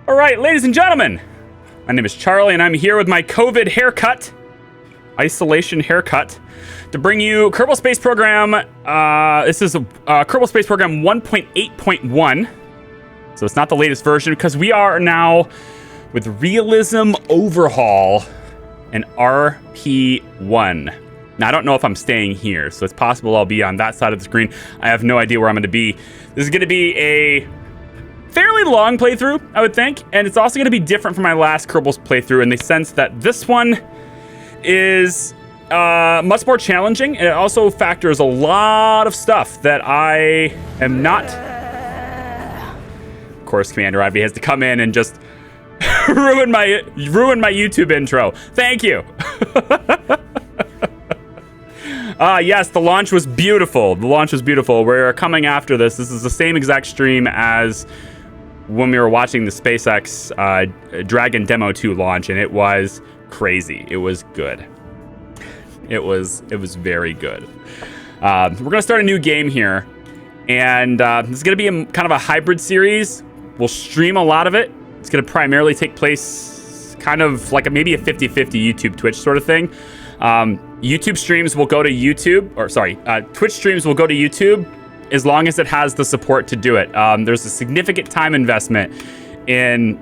All right, ladies and gentlemen, my name is Charlie, and I'm here with my COVID haircut, isolation haircut, to bring you Kerbal Space Program. This is Kerbal Space Program 1.8.1, so it's not the latest version, because we are now with Realism Overhaul and RP1. Now, I don't know if I'm staying here, so it's possible I'll be on that side of the screen. I have no idea where I'm going to be. This is going to be a fairly long playthrough, I would think, and it's also going to be different from my last Kerbal's playthrough in the sense that this one is much more challenging, and it also factors a lot of stuff that I am not. Of course, Commander Ivy has to come in and just ruin my YouTube intro. Thank you. Yes, the launch was beautiful. We're coming after this. This is the same exact stream as when we were watching the SpaceX Dragon Demo 2 launch, and it was crazy. It was good. It was very good. We're gonna start a new game here, and this is gonna be kind of a hybrid series. We'll stream a lot of it. It's gonna primarily take place kind of like maybe a 50-50 YouTube Twitch sort of thing. YouTube streams will go to YouTube, Twitch streams will go to YouTube as long as it has the support to do it. There's a significant time investment in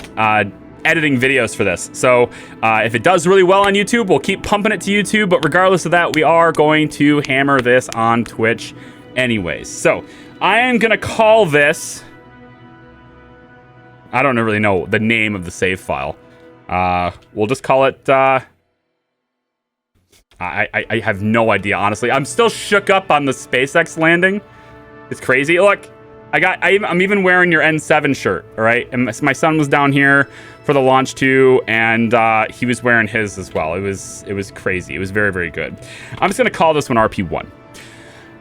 editing videos for this. So if it does really well on YouTube, we'll keep pumping it to YouTube. But regardless of that, we are going to hammer this on Twitch anyways. So I am going to call this... I don't really know the name of the save file. We'll just call it... I have no idea, honestly. I'm still shook up on the SpaceX landing. It's crazy. Look, I'm even wearing your N7 shirt, all right? And my son was down here for the launch too, and he was wearing his as well. It was crazy. It was very, very good. I'm just gonna call this one RP1.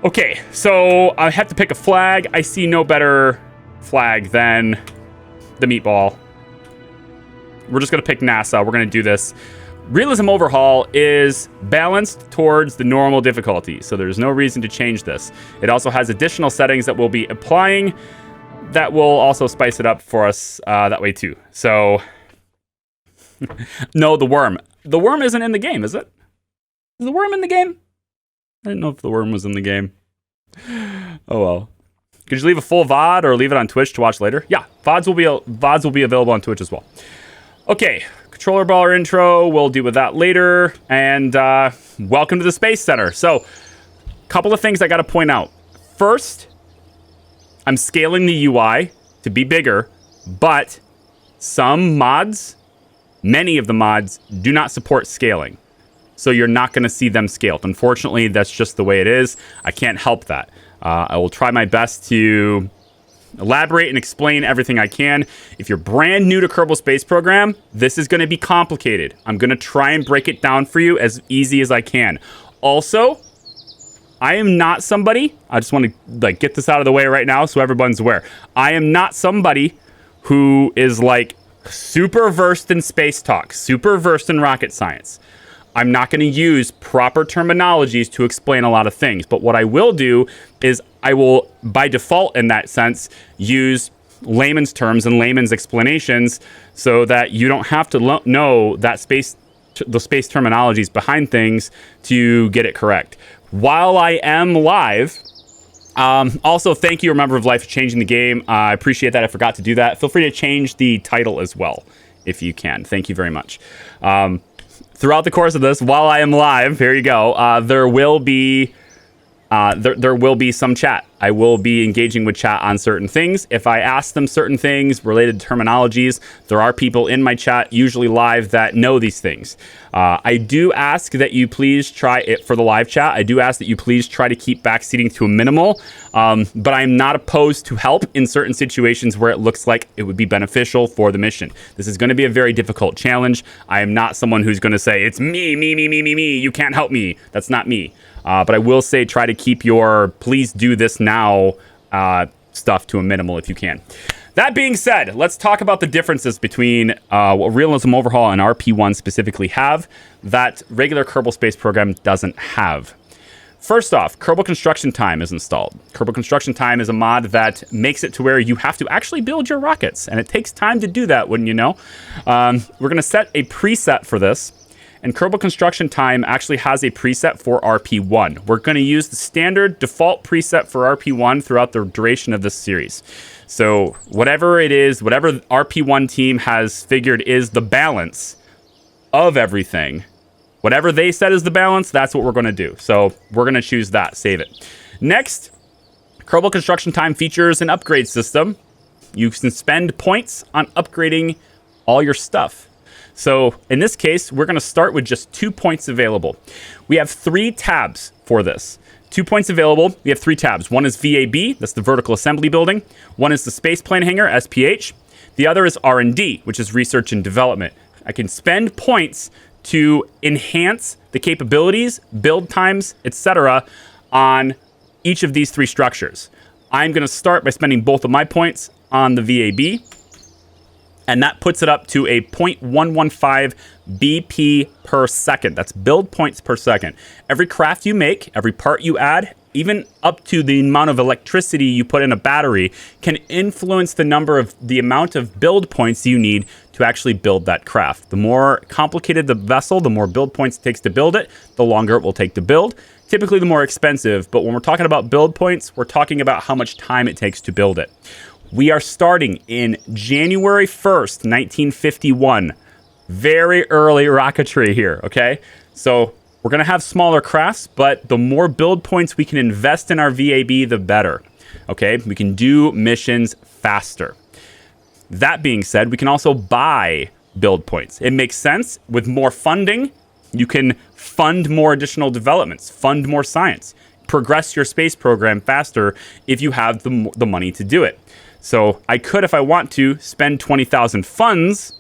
Okay, so I have to pick a flag. I see no better flag than the meatball. We're just gonna pick NASA. We're gonna do this. Realism Overhaul is balanced towards the normal difficulty, so there's no reason to change this. It also has additional settings that we'll be applying that will also spice it up for us that way too. So, no, the worm. The worm isn't in the game, is it? Is the worm in the game? I didn't know if the worm was in the game. Oh well. Could you leave a full VOD or leave it on Twitch to watch later? Yeah, VODs will be available on Twitch as well. Okay. Controller baller intro, we'll deal with that later, and welcome to the Space Center. So, a couple of things I got to point out. First, I'm scaling the UI to be bigger, but some mods, many of the mods, do not support scaling. So you're not going to see them scaled. Unfortunately, that's just the way it is. I can't help that. I will try my best to elaborate and explain everything I can. If you're brand new to Kerbal Space Program, this is going to be complicated. I'm going to try and break it down for you as easy as I can. Also, I am not somebody, I just want to get this out of the way right now so everyone's aware. I am not somebody who is super versed in space talk, super versed in rocket science. I'm not going to use proper terminologies to explain a lot of things, but what I will do is I will, by default in that sense, use layman's terms and layman's explanations so that you don't have to know that the space terminologies behind things to get it correct. While I am live, also thank you, Remember of Life, for changing the game. I appreciate that. I forgot to do that. Feel free to change the title as well, if you can. Thank you very much. Throughout the course of this, while I am live, here you go, there will be some chat. I will be engaging with chat on certain things. If I ask them certain things related to terminologies, there are people in my chat, usually live, that know these things. I do ask that you please try it for the live chat. I do ask that you please try to keep backseating to a minimal, but I'm not opposed to help in certain situations where it looks like it would be beneficial for the mission. This is going to be a very difficult challenge. I am not someone who's going to say, it's me, you can't help me. That's not me. But I will say try to keep your please do this now stuff to a minimal if you can. That being said, let's talk about the differences between what Realism Overhaul and RP1 specifically have that regular Kerbal Space Program doesn't have. First off, Kerbal Construction Time is installed. Kerbal Construction Time is a mod that makes it to where you have to actually build your rockets, and it takes time to do that, wouldn't you know? We're going to set a preset for this, and Kerbal Construction Time actually has a preset for RP1. We're going to use the standard default preset for RP1 throughout the duration of this series. So whatever it is, whatever the RP1 team has figured is the balance of everything, whatever they said is the balance, that's what we're going to do. So we're going to choose that, save it. Next, Kerbal Construction Time features an upgrade system. You can spend points on upgrading all your stuff. So in this case, we're going to start with just 2 points available. We have 3 tabs for this. 2 points available. We have 3 tabs. One is VAB, that's the vertical assembly building. One is the space plane hangar, SPH. The other is R&D, which is research and development. I can spend points to enhance the capabilities, build times, etc. on each of these 3 structures. I'm going to start by spending both of my points on the VAB, and that puts it up to a 0.115 BP per second. That's build points per second. Every craft you make, every part you add, even up to the amount of electricity you put in a battery, can influence the amount of build points you need to actually build that craft. The more complicated the vessel, the more build points it takes to build it, the longer it will take to build. Typically the more expensive, but when we're talking about build points, we're talking about how much time it takes to build it. We are starting in January 1st, 1951. Very early rocketry here, okay? So we're going to have smaller crafts, but the more build points we can invest in our VAB, the better. Okay, we can do missions faster. That being said, we can also buy build points. It makes sense. With more funding, you can fund more additional developments, fund more science, progress your space program faster if you have the money to do it. So I could, if I want to, spend 20,000 funds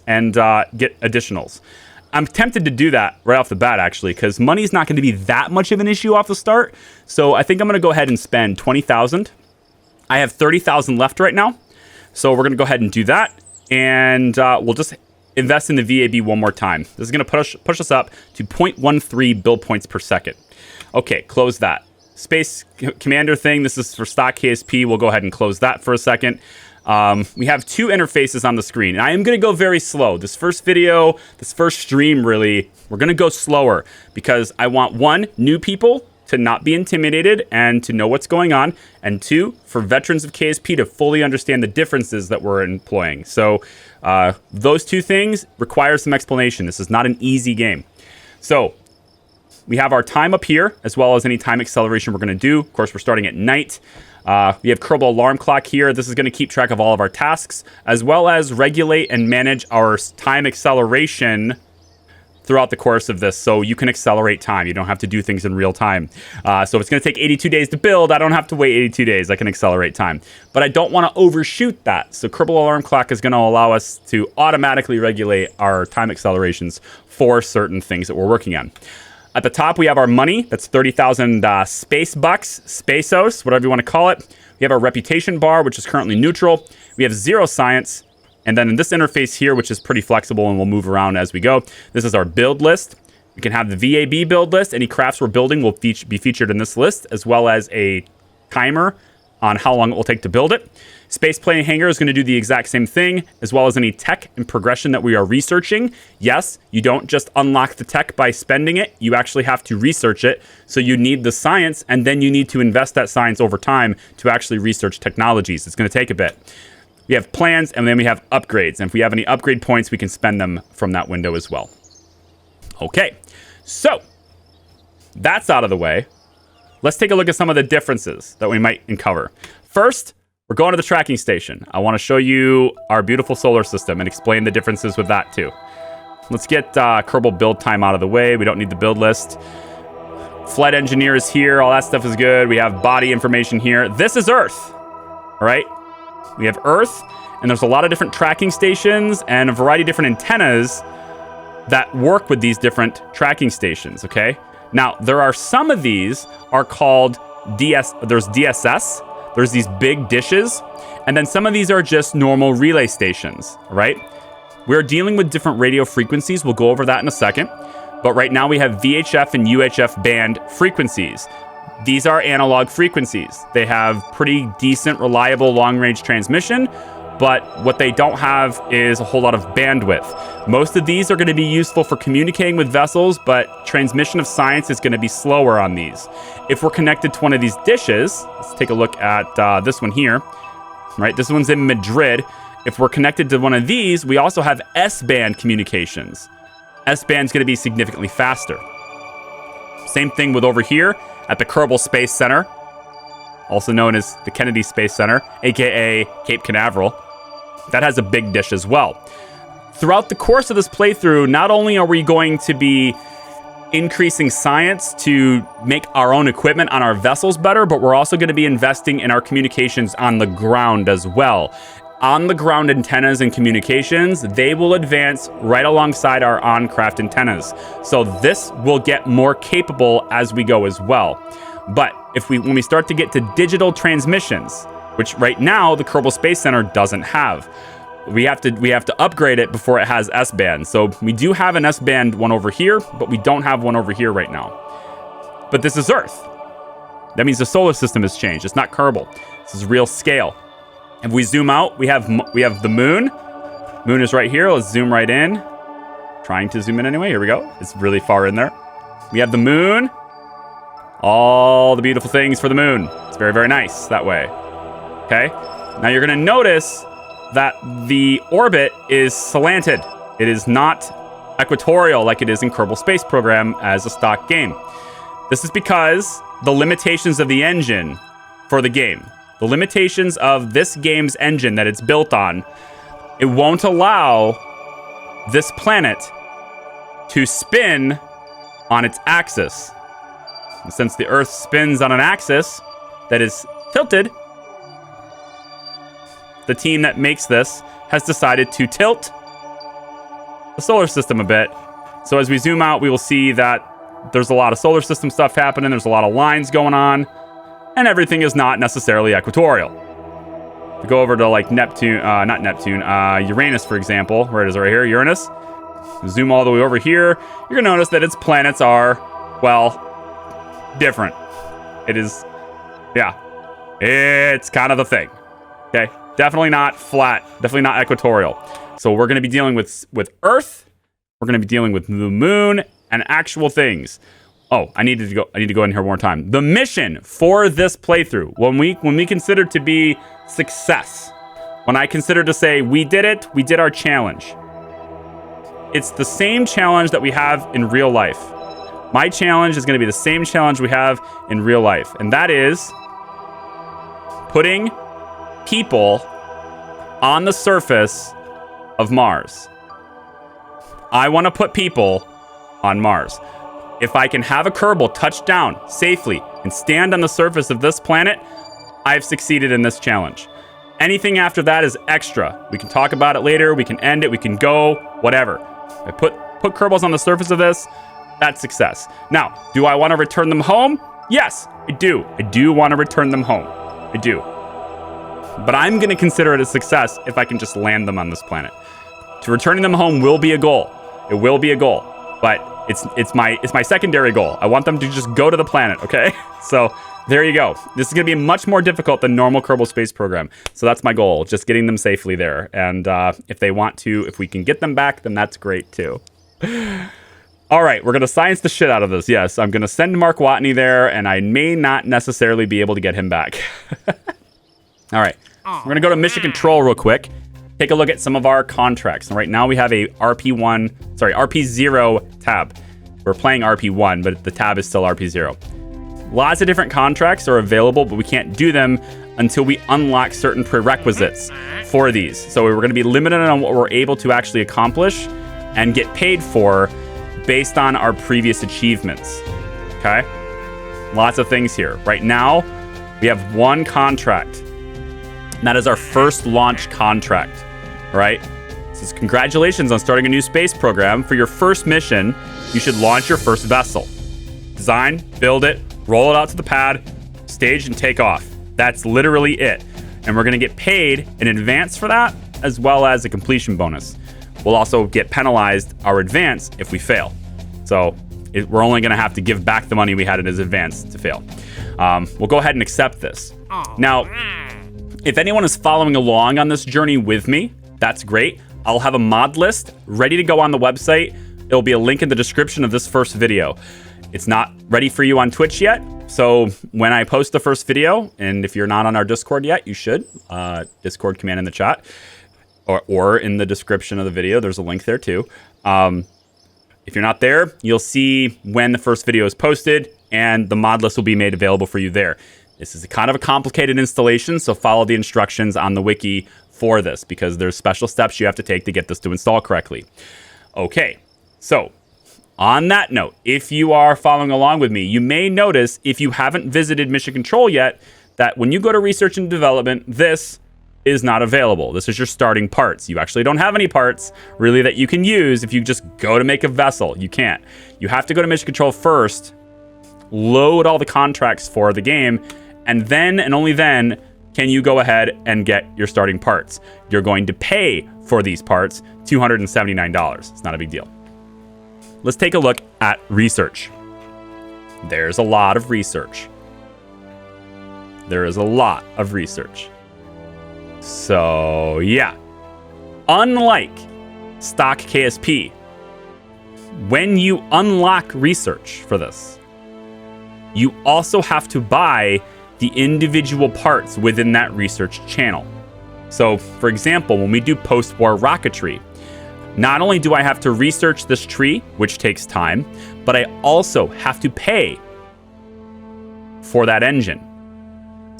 and get additionals. I'm tempted to do that right off the bat, actually, because money's not going to be that much of an issue off the start. So I think I'm going to go ahead and spend 20,000. I have 30,000 left right now. So we're going to go ahead and do that. And we'll just invest in the VAB one more time. This is going to push us up to 0.13 build points per second. Okay, close that. Space Commander thing, this is for stock KSP. We'll go ahead and close that for a second. We have 2 interfaces on the screen. And I am going to go very slow. This first video, this first stream, really, we're going to go slower because I want 1, new people to not be intimidated and to know what's going on. And 2, for veterans of KSP to fully understand the differences that we're employing. So those 2 things require some explanation. This is not an easy game. So we have our time up here, as well as any time acceleration we're going to do. Of course, we're starting at night. We have Kerbal Alarm Clock here. This is going to keep track of all of our tasks, as well as regulate and manage our time acceleration throughout the course of this. So you can accelerate time. You don't have to do things in real time. So if it's going to take 82 days to build, I don't have to wait 82 days. I can accelerate time. But I don't want to overshoot that. So Kerbal Alarm Clock is going to allow us to automatically regulate our time accelerations for certain things that we're working on. At the top, we have our money. That's 30,000 space bucks, Spaceos, whatever you want to call it. We have our reputation bar, which is currently neutral. We have 0 science. And then in this interface here, which is pretty flexible and we'll move around as we go, this is our build list. We can have the VAB build list. Any crafts we're building will be featured in this list, as well as a timer on how long it will take to build it. Space Plane Hangar is going to do the exact same thing, as well as any tech and progression that we are researching. Yes, you don't just unlock the tech by spending it. You actually have to research it. So you need the science, and then you need to invest that science over time to actually research technologies. It's going to take a bit. We have plans, and then we have upgrades. And if we have any upgrade points, we can spend them from that window as well. Okay, so that's out of the way. Let's take a look at some of the differences that we might uncover. First, we're going to the tracking station. I want to show you our beautiful solar system and explain the differences with that too. Let's get Kerbal build time out of the way. We don't need the build list. Flight engineer is here. All that stuff is good. We have body information here. This is Earth. All right. We have Earth, and there's a lot of different tracking stations and a variety of different antennas that work with these different tracking stations. Okay. Now, there are some of these are called there's DSS. There's these big dishes, and then some of these are just normal relay stations, right? We're dealing with different radio frequencies. We'll go over that in a second. But right now we have VHF and UHF band frequencies. These are analog frequencies. They have pretty decent, reliable long-range transmission, but what they don't have is a whole lot of bandwidth. Most of these are going to be useful for communicating with vessels, but transmission of science is going to be slower on these. If we're connected to one of these dishes, let's take a look at this one here, right? This one's in Madrid. If we're connected to one of these, we also have S-band communications. S-band's going to be significantly faster. Same thing with over here at the Kerbal Space Center, also known as the Kennedy Space Center, aka Cape Canaveral. That has a big dish as well. Throughout the course of this playthrough, not only are we going to be increasing science to make our own equipment on our vessels better, but we're also going to be investing in our communications on the ground as well. On the ground antennas and communications, they will advance right alongside our on-craft antennas. So this will get more capable as we go as well. But when we start to get to digital transmissions, which right now the Kerbal Space Center doesn't have, we have to upgrade it before it has S-band. So we do have an S-band one over here, but we don't have one over here right now. But this is Earth. That means the solar system has changed. It's not Kerbal. This is real scale. If we zoom out, we have the moon. Moon is right here. Let's zoom right in. Trying to zoom in anyway. Here we go. It's really far in there. We have the moon. All the beautiful things for the moon. It's very, very nice that way. Okay. Now you're going to notice that the orbit is slanted. It is not equatorial like it is in Kerbal Space Program as a stock game. This is because the limitations of the engine for the game. The limitations of this game's engine that it's built on, it won't allow this planet to spin on its axis. And since the Earth spins on an axis that is tilted, the team that makes this has decided to tilt the solar system a bit. So as we zoom out, we will see that there's a lot of solar system stuff happening. There's a lot of lines going on. And everything is not necessarily equatorial. If we go over to like Uranus, for example, where it is right here, Uranus. Zoom all the way over here. You're going to notice that its planets are, well, different. It is, yeah, it's kind of the thing. Okay, definitely not flat, definitely not equatorial. So we're going to be dealing with Earth. We're going to be dealing with the moon and actual things. Oh, I need to go in here one more time. The mission for this playthrough, when we consider to be success, when I consider to say we did it, we did our challenge. It's the same challenge that we have in real life. My challenge is going to be the same challenge we have in real life, and that is putting people on the surface of Mars. I want to put people on Mars. If I can have a Kerbal touch down safely and stand on the surface of this planet, I've succeeded in this challenge. Anything after that is extra. We can talk about it later. We can end it. We can go, whatever. If I put Kerbals on the surface of this, that's success. Now, do I want to return them home? Yes, I do. I do want to return them home. I do. But I'm going to consider it a success if I can just land them on this planet. To returning them home will be a goal. It will be a goal. But it's my secondary goal. I want them to just go to the planet, okay? So there you go. This is going to be much more difficult than normal Kerbal Space Program. So that's my goal, just getting them safely there. And if they want to, if we can get them back, then that's great too. All right, we're going to science the shit out of this. Yes, I'm going to send Mark Watney there, and I may not necessarily be able to get him back. All right, we're going to go to Mission Control real quick. Take a look at some of our contracts. And right now we have a RP0 tab. We're playing RP1, but the tab is still RP0. Lots of different contracts are available, but we can't do them until we unlock certain prerequisites for these. So we're going to be limited on what we're able to actually accomplish and get paid for based on our previous achievements. Okay? Lots of things here. Right now, we have one contract. And that is our first launch contract. Right? It says, congratulations on starting a new space program. For your first mission, you should launch your first vessel. Design, build it, roll it out to the pad, stage, and take off. That's literally it. And we're going to get paid in advance for that, as well as a completion bonus. We'll also get penalized our advance if we fail. So we're only going to have to give back the money we had in his advance to fail. We'll go ahead and accept this. Now, if anyone is following along on this journey with me, that's great. I'll have a mod list ready to go on the website. It'll be a link in the description of this first video. It's not ready for you on Twitch yet. So when I post the first video, and if you're not on our Discord yet, you should. Discord command in the chat or in the description of the video. There's a link there too. If you're not there, you'll see when the first video is posted, and the mod list will be made available for you there. This is kind of a complicated installation, so follow the instructions on the wiki for this, because there's special steps you have to take to get this to install correctly. Okay, so on that note, if you are following along with me, you may notice, if you haven't visited Mission Control yet, that when you go to Research and Development, this is not available. This is your starting parts. You actually don't have any parts really that you can use if you just go to make a vessel. You can't. You have to go to Mission Control first, load all the contracts for the game, and then and only then can you go ahead and get your starting parts. You're going to pay for these parts $279. It's not a big deal. Let's take a look at research. There's a lot of research. There is a lot of research. So, yeah. Unlike stock KSP, when you unlock research for this, you also have to buy the individual parts within that research channel. So, for example, when we do post-war rocketry, not only do I have to research this tree, which takes time, but I also have to pay for that engine.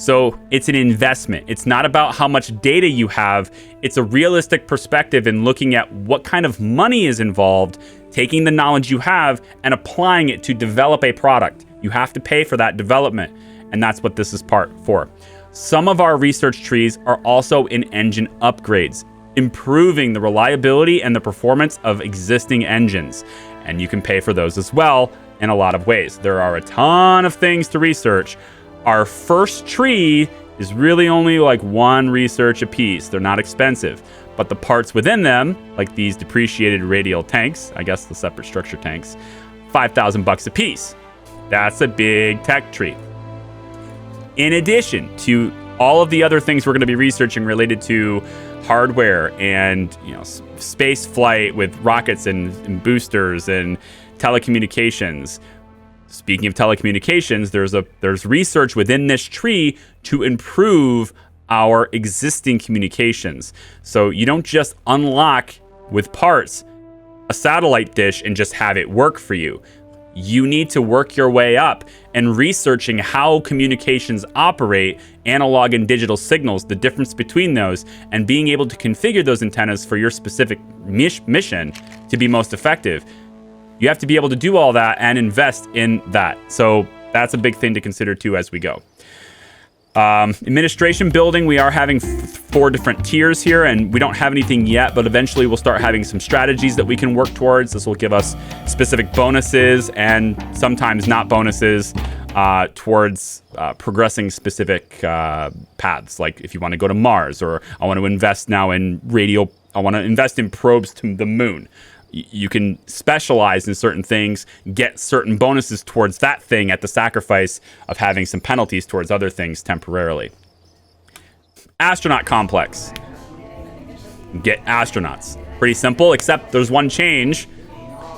So it's an investment. It's not about how much data you have. It's a realistic perspective in looking at what kind of money is involved, taking the knowledge you have and applying it to develop a product. You have to pay for that development, and that's what this is part for. Some of our research trees are also in engine upgrades, improving the reliability and the performance of existing engines. And you can pay for those as well in a lot of ways. There are a ton of things to research. Our first tree is really only like one research a piece. They're not expensive, but the parts within them, like these depreciated radial tanks, I guess the separate structure tanks, $5,000 a piece. That's a big tech tree. In addition to all of the other things we're going to be researching related to hardware and, space flight with rockets and boosters and telecommunications. Speaking of telecommunications, there's research within this tree to improve our existing communications. So you don't just unlock with parts a satellite dish and just have it work for you. You need to work your way up and researching how communications operate, analog and digital signals, the difference between those, and being able to configure those antennas for your specific mission to be most effective. You have to be able to do all that and invest in that. So that's a big thing to consider too as we go. Administration building, we are having 4 different tiers here, and we don't have anything yet, but eventually we'll start having some strategies that we can work towards. This will give us specific bonuses and sometimes not bonuses towards progressing specific paths. Like if you want to go to Mars, or I want to invest now in I want to invest in probes to the moon. You can specialize in certain things, get certain bonuses towards that thing at the sacrifice of having some penalties towards other things temporarily. Astronaut complex. Get astronauts. Pretty simple, except there's one change.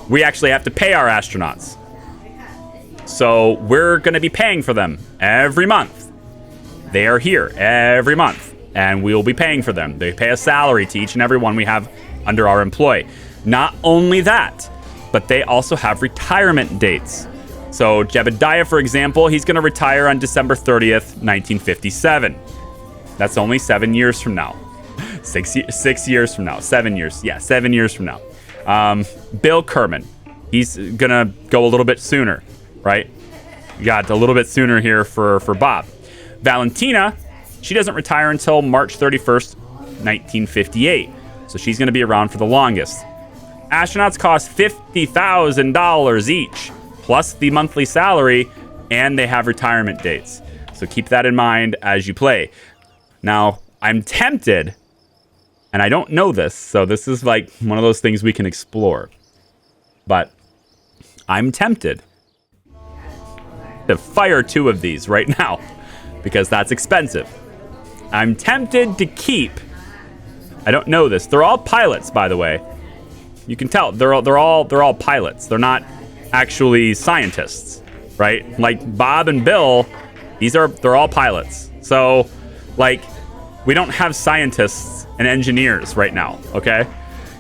We actually have to pay our astronauts. So we're going to be paying for them every month. They are here every month, and we will be paying for them. They pay a salary to each and every one we have under our employ. Not only that, but they also have retirement dates. So Jebediah, for example, he's going to retire on December 30th, 1957. That's only 7 years from now. 6 years from now. 7 years. Yeah, 7 years from now. Bill Kerman, he's going to go a little bit sooner, right? You got a little bit sooner here for Bob. Valentina, she doesn't retire until March 31st, 1958. So she's going to be around for the longest. Astronauts cost $50,000 each, plus the monthly salary, and they have retirement dates. So keep that in mind as you play. Now, I'm tempted, and I don't know this, so this is like one of those things we can explore. But I'm tempted to fire 2 of these right now because that's expensive. I'm tempted to keep. I don't know this. They're all pilots, by the way. You can tell they're all pilots. They're not actually scientists, right? Like Bob and Bill, they're all pilots. So, like, we don't have scientists and engineers right now, okay?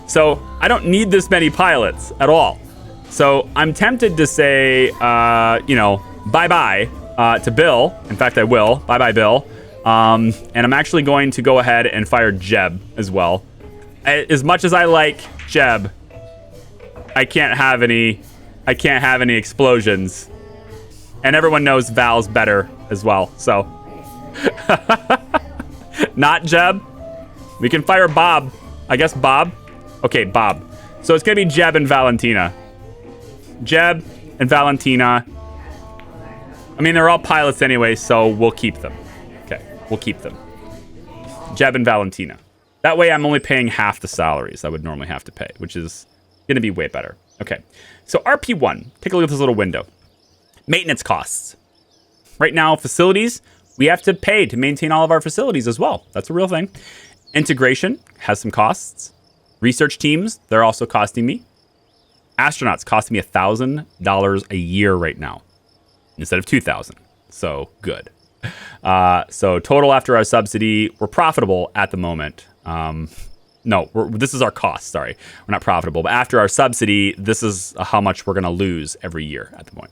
So I don't need this many pilots at all. So I'm tempted to say, bye-bye to Bill. In fact, I will. Bye-bye, Bill. And I'm actually going to go ahead and fire Jeb as well. As much as I like Jeb, I can't have any explosions. And everyone knows Val's better as well, so. Not Jeb. We can fire Bob. I guess Bob. Okay, Bob. So it's going to be Jeb and Valentina. Jeb and Valentina. I mean, they're all pilots anyway, so we'll keep them. Okay, we'll keep them. Jeb and Valentina. That way I'm only paying half the salaries I would normally have to pay, which is going to be way better. Okay, so RP1. Take a look at this little window. Maintenance costs. Right now, facilities, we have to pay to maintain all of our facilities as well. That's a real thing. Integration has some costs. Research teams, they're also costing me. Astronauts costing me $1,000 a year right now instead of $2,000. So good. So total after our subsidy, we're profitable at the moment. This is our cost. Sorry, we're not profitable. But after our subsidy, this is how much we're going to lose every year at the point.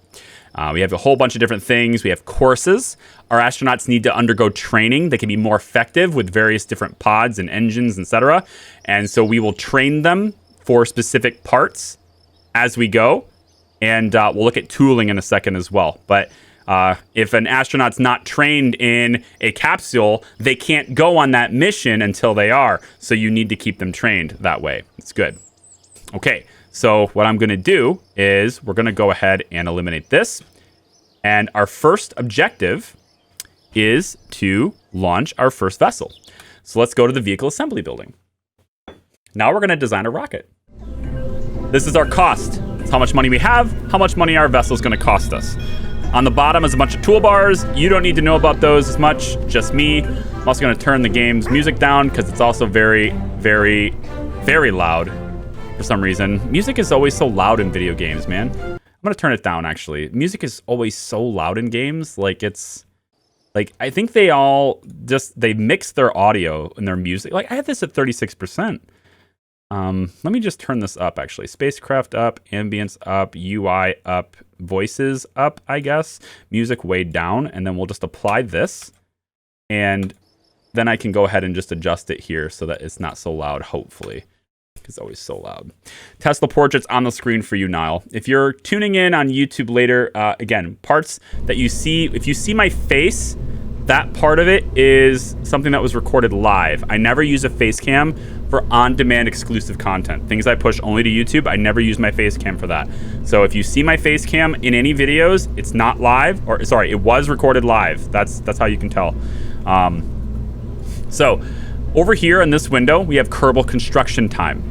We have a whole bunch of different things. We have courses. Our astronauts need to undergo training. They can be more effective with various different pods and engines, etc. And so we will train them for specific parts as we go. And we'll look at tooling in a second as well. But if an astronaut's not trained in a capsule, they can't go on that mission until they are. So you need to keep them trained that way. It's good. Okay. So what I'm going to do is we're going to go ahead and eliminate this. And our first objective is to launch our first vessel. So let's go to the vehicle assembly building. Now we're going to design a rocket. This is our cost. It's how much money we have, how much money our vessel is going to cost us. On the bottom is a bunch of toolbars. You don't need to know about those as much, just me. I'm also going to turn the game's music down because it's also very, very, very loud. For some reason, music is always so loud in video games, man. I'm gonna turn it down. Actually, music is always so loud in games. Like I think they mix their audio and their music. Like I have this at 36%. Let me just turn this up. Actually, spacecraft up, ambience up, UI up, voices up. I guess music way down, and then we'll just apply this, and then I can go ahead and just adjust it here so that it's not so loud. Hopefully. It's always so loud. Tesla portraits on the screen for you, Niall. If you're tuning in on YouTube later, again, parts that you see, if you see my face, that part of it is something that was recorded live. I never use a face cam for on-demand exclusive content. Things I push only to YouTube, I never use my face cam for that. So if you see my face cam in any videos, it's not live, or sorry, it was recorded live. That's how you can tell. So over here in this window, we have Kerbal construction time.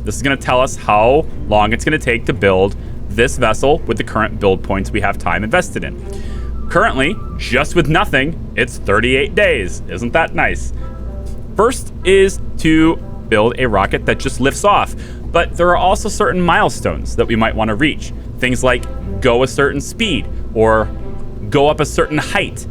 This is going to tell us how long it's going to take to build this vessel with the current build points we have time invested in. Currently, just with nothing, it's 38 days. Isn't that nice? First is to build a rocket that just lifts off. But there are also certain milestones that we might want to reach. Things like go a certain speed or go up a certain height.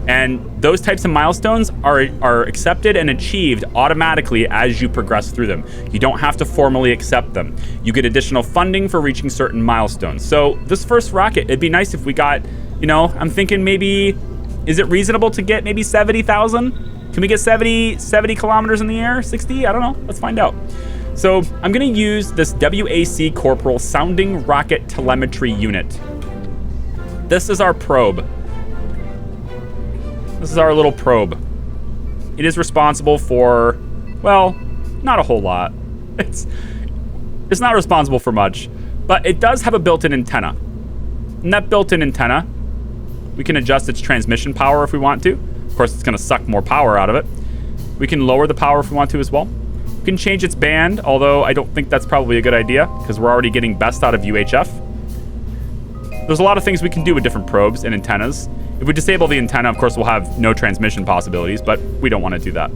And those types of milestones are accepted and achieved automatically as you progress through them. You don't have to formally accept them. You get additional funding for reaching certain milestones. So this first rocket, it'd be nice if we got, I'm thinking maybe, is it reasonable to get maybe 70,000? Can we get 70 kilometers in the air? 60? I don't know. Let's find out. So I'm going to use this WAC Corporal Sounding Rocket Telemetry Unit. This is our probe. This is our little probe. It is responsible for, well, not a whole lot. It's not responsible for much, but it does have a built-in antenna. And that built-in antenna, we can adjust its transmission power if we want to. Of course, it's going to suck more power out of it. We can lower the power if we want to as well. We can change its band, although I don't think that's probably a good idea because we're already getting best out of UHF. there's a lot of things we can do with different probes and antennas. If we disable the antenna, of course, we'll have no transmission possibilities, but we don't want to do that.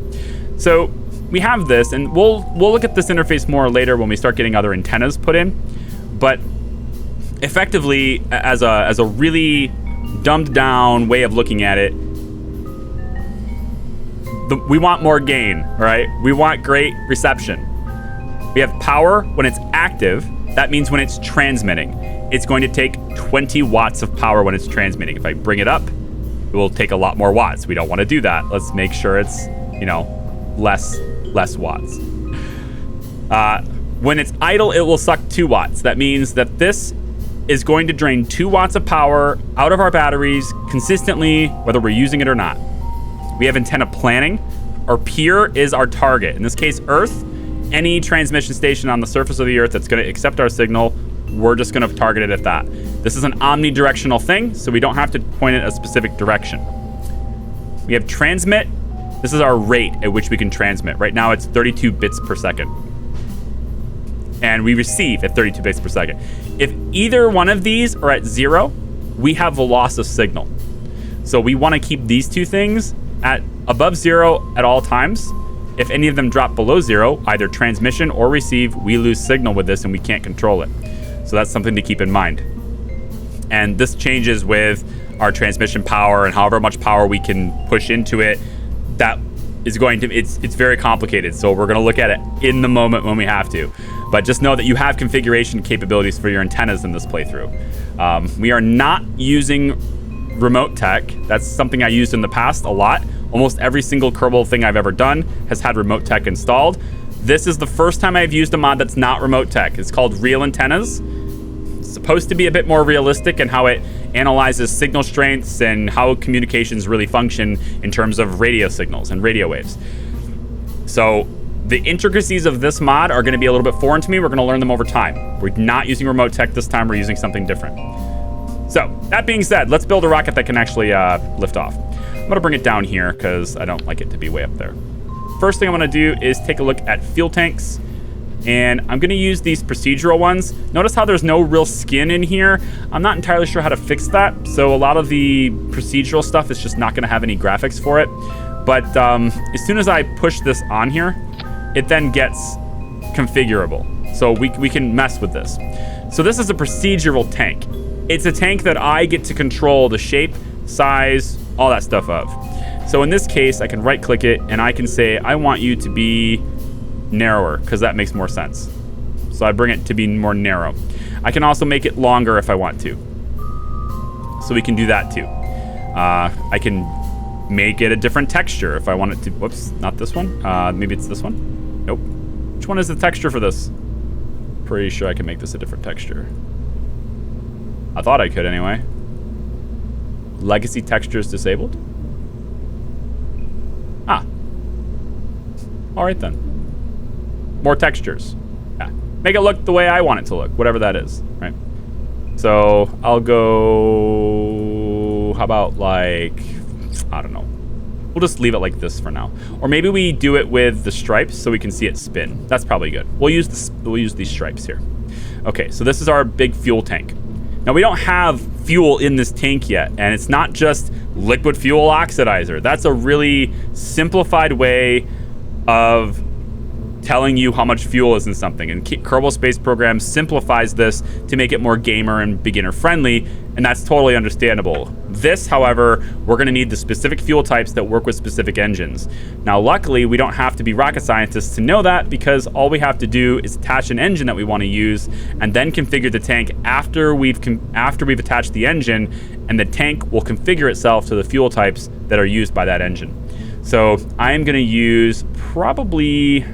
So we have this, and we'll look at this interface more later when we start getting other antennas put in. But effectively, as a really dumbed down way of looking at it, we want more gain, right? We want great reception. We have power when it's active. That means when it's transmitting. It's going to take 20 watts of power when it's transmitting. If I bring it up, it will take a lot more watts. We don't want to do that. Let's make sure it's, less watts. When it's idle, it will suck 2 watts. That means that this is going to drain 2 watts of power out of our batteries consistently, whether we're using it or not. We have antenna planning. Our peer is our target. In this case, Earth. Any transmission station on the surface of the Earth that's going to accept our signal, we're just going to target it at that. This is an omnidirectional thing, so we don't have to point it a specific direction. We have transmit. This is our rate at which we can transmit. Right now, it's 32 bits per second. And we receive at 32 bits per second. If either one of these are at 0, we have a loss of signal. So we want to keep these two things at above 0 at all times. If any of them drop below 0, either transmission or receive, we lose signal with this and we can't control it. So that's something to keep in mind. And this changes with our transmission power and however much power we can push into it. That is going to, it's very complicated. So we're going to look at it in the moment when we have to. But just know that you have configuration capabilities for your antennas in this playthrough. We are not using remote tech. That's something I used in the past a lot. Almost every single Kerbal thing I've ever done has had remote tech installed. This is the first time I've used a mod that's not remote tech. It's called Real Antennas. It's supposed to be a bit more realistic in how it analyzes signal strengths and how communications really function in terms of radio signals and radio waves. So the intricacies of this mod are going to be a little bit foreign to me. We're going to learn them over time. We're not using remote tech this time. We're using something different. So that being said, let's build a rocket that can actually lift off. I'm going to bring it down here because I don't like it to be way up there. First thing I want to do is take a look at fuel tanks. And I'm going to use these procedural ones. Notice how there's no real skin in here. I'm not entirely sure how to fix that. So a lot of the procedural stuff is just not going to have any graphics for it. But as soon as I push this on here, it then gets configurable. So we can mess with this. So this is a procedural tank. It's a tank that I get to control the shape, size, all that stuff of. So in this case, I can right click it and I can say, I want you to be narrower because that makes more sense. So I bring it to be more narrow. I can also make it longer if I want to. So we can do that too. I can make it a different texture if I want it to. Whoops, not this one. Maybe it's this one. Nope. Which one is the texture for this? Pretty sure I can make this a different texture. I thought I could anyway. Legacy textures disabled? Ah. All right then. More textures. Yeah. Make it look the way I want it to look, whatever that is, right? So I'll go, how about like, I don't know. We'll just leave it like this for now. Or maybe we do it with the stripes so we can see it spin. That's probably good. We'll use these stripes here. Okay, so this is our big fuel tank. Now we don't have fuel in this tank yet, and it's not just liquid fuel oxidizer. That's a really simplified way of telling you how much fuel is in something. And Kerbal Space Program simplifies this to make it more gamer and beginner friendly, and that's totally understandable. This, however, we're going to need the specific fuel types that work with specific engines. Now, luckily, we don't have to be rocket scientists to know that, because all we have to do is attach an engine that we want to use and then configure the tank after we've attached the engine, and the tank will configure itself to the fuel types that are used by that engine. So I am going to use probably,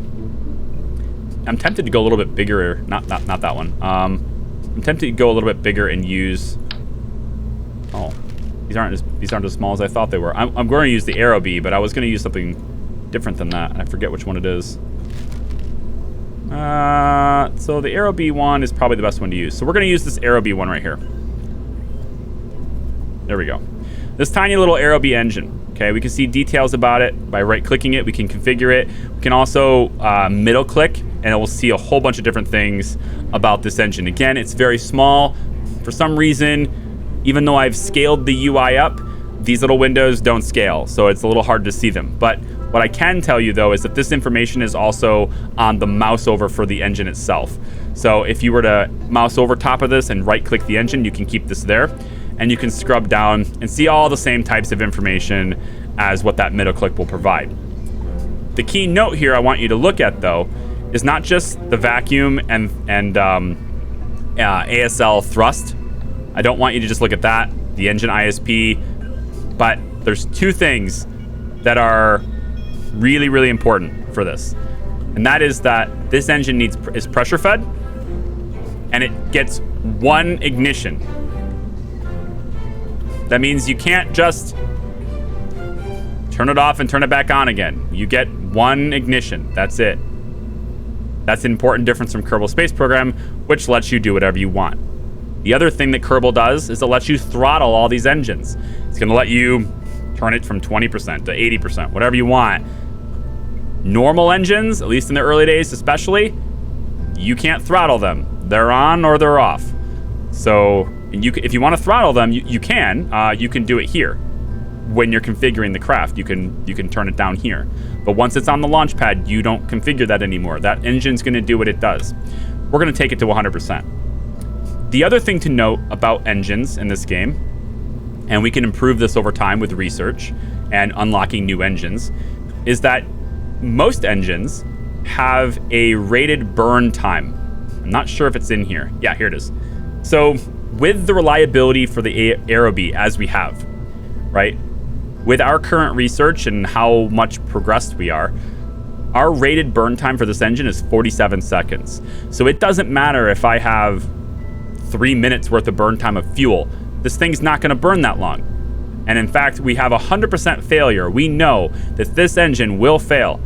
I'm tempted to go a little bit bigger, not that one. I'm tempted to go a little bit bigger and use, oh, these aren't as small as I thought they were. I'm going to use the Aero Bee, but I was going to use something different than that. I forget which one it is. So the Aero Bee one is probably the best one to use. So we're going to use this Aero Bee one right here. There we go. This tiny little Aero Bee engine. Okay, we can see details about it by right-clicking it. We can configure it. We can also middle-click, and it will see a whole bunch of different things about this engine. Again, it's very small. For some reason, Even though I've scaled the UI up, these little windows don't scale, so it's a little hard to see them. But what I can tell you, though, is that this information is also on the mouse over for the engine itself. So if you were to mouse over top of this and right-click the engine, you can keep this there, and you can scrub down and see all the same types of information as what that middle click will provide. The key note here I want you to look at, though, is not just the vacuum and ASL thrust. I don't want you to just look at that, the engine ISP, but there's two things that are really, really important for this. And that is that this engine is pressure fed, and it gets one ignition. That means you can't just turn it off and turn it back on again. You get one ignition. That's it. That's an important difference from Kerbal Space Program, which lets you do whatever you want. The other thing that Kerbal does is it lets you throttle all these engines. It's going to let you turn it from 20% to 80%, whatever you want. Normal engines, at least in the early days especially, you can't throttle them. They're on or they're off. So if you want to throttle them, you can do it here. When you're configuring the craft, you can turn it down here. But once it's on the launch pad, you don't configure that anymore. That engine's going to do what it does. We're going to take it to 100%. The other thing to note about engines in this game, and we can improve this over time with research and unlocking new engines, is that most engines have a rated burn time. I'm not sure if it's in here. Yeah, here it is. So with the reliability for the Aerobee as we have, right? With our current research and how much progressed we are, our rated burn time for this engine is 47 seconds. So it doesn't matter if I have 3 minutes worth of burn time of fuel. This thing's not going to burn that long. And in fact, we have 100% failure. We know that this engine will fail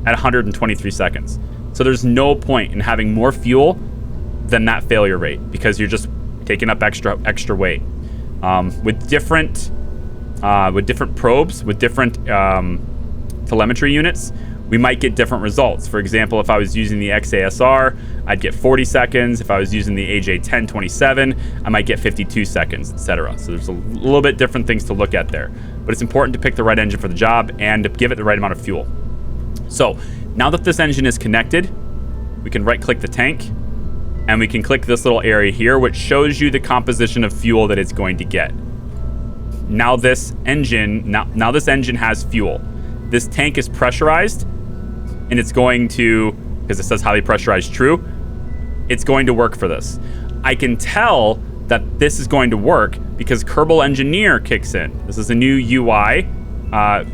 at 123 seconds. So there's no point in having more fuel than that failure rate, because you're just taking up extra weight. With different probes, with different telemetry units, we might get different results. For example, if I was using the XASR, I'd get 40 seconds. If I was using the AJ1027, I might get 52 seconds, etc. So there's a little bit different things to look at there. But it's important to pick the right engine for the job and to give it the right amount of fuel. So now that this engine is connected, we can right-click the tank, and we can click this little area here, which shows you the composition of fuel that it's going to get. Now this engine has fuel. This tank is pressurized, and it's going to, because it says highly pressurized true, it's going to work for this. I can tell that this is going to work because Kerbal Engineer kicks in. This is a new UI.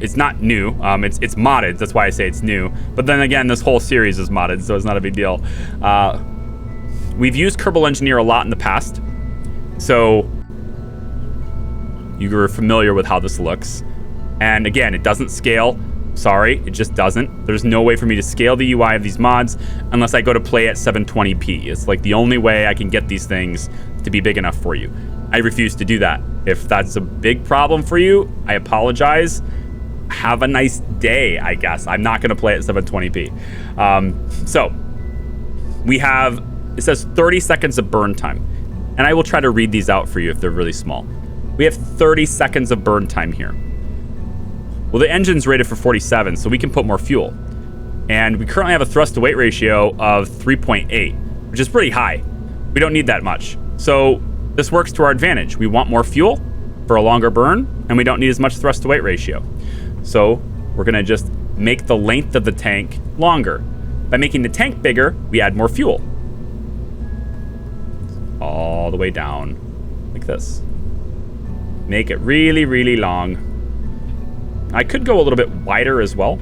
It's not new. It's modded. That's why I say it's new. But then again, this whole series is modded, so it's not a big deal. We've used Kerbal Engineer a lot in the past, so you're familiar with how this looks. And again, it doesn't scale. Sorry, it just doesn't. There's no way for me to scale the UI of these mods unless I go to play at 720p. It's like the only way I can get these things to be big enough for you. I refuse to do that. If that's a big problem for you, I apologize. Have a nice day, I guess. I'm not going to play at 720p. So we have, it says 30 seconds of burn time. And I will try to read these out for you if they're really small. We have 30 seconds of burn time here. Well, the engine's rated for 47, so we can put more fuel. And we currently have a thrust to weight ratio of 3.8, which is pretty high. We don't need that much. So this works to our advantage. We want more fuel for a longer burn, and we don't need as much thrust to weight ratio. So we're gonna just make the length of the tank longer. By making the tank bigger, we add more fuel. All the way down, like this. Make it really, really long. I could go a little bit wider as well,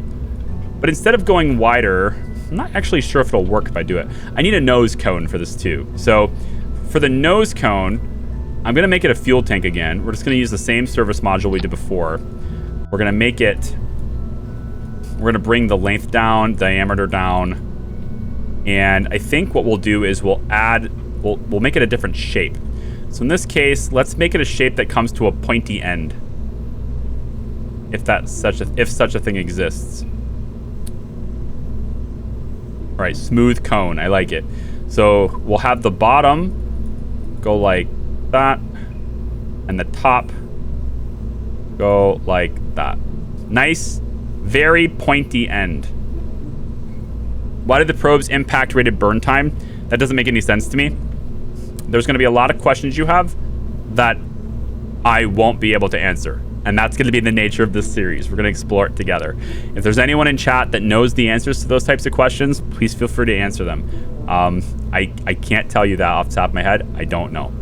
but instead of going wider, I'm not actually sure if it'll work if I do it. I need a nose cone for this too. So for the nose cone, I'm gonna make it a fuel tank again. We're just gonna use the same service module we did before. We're gonna make it, we're gonna bring the length down, diameter down, and I think what we'll do is we'll make it a different shape. So in this case, let's make it a shape that comes to a pointy end. If such a thing exists. All right, smooth cone, I like it. So we'll have the bottom go like that, and the top go like that. Nice, very pointy end. Why did the probes impact rated burn time? That doesn't make any sense to me. There's going to be a lot of questions you have that I won't be able to answer. And that's going to be the nature of this series. We're going to explore it together. If there's anyone in chat that knows the answers to those types of questions, please feel free to answer them. I can't tell you that off the top of my head. I don't know.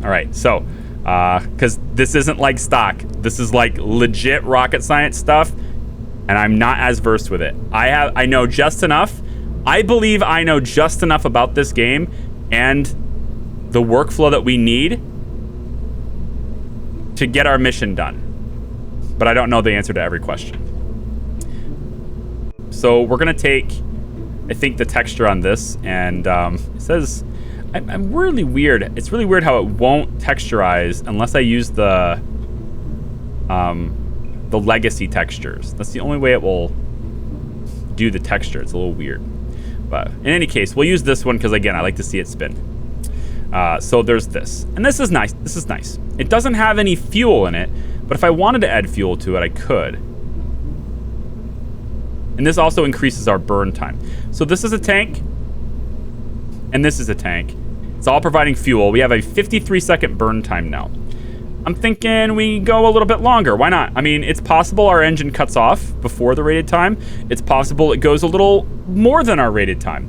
All right, so, because this isn't like stock. This is like legit rocket science stuff, and I'm not as versed with it. I know just enough. I believe I know just enough about this game and the workflow that we need to get our mission done. But I don't know the answer to every question. So we're gonna take, I think, the texture on this, and it says, I'm really weird. It's really weird how it won't texturize unless I use the legacy textures. That's the only way it will do the texture. It's a little weird. But in any case, we'll use this one because, again, I like to see it spin. So there's this. And this is nice. This is nice. It doesn't have any fuel in it, but if I wanted to add fuel to it, I could. And this also increases our burn time. So this is a tank, and this is a tank. It's all providing fuel. We have a 53-second burn time now. I'm thinking we go a little bit longer. Why not? I mean, it's possible our engine cuts off before the rated time. It's possible it goes a little more than our rated time.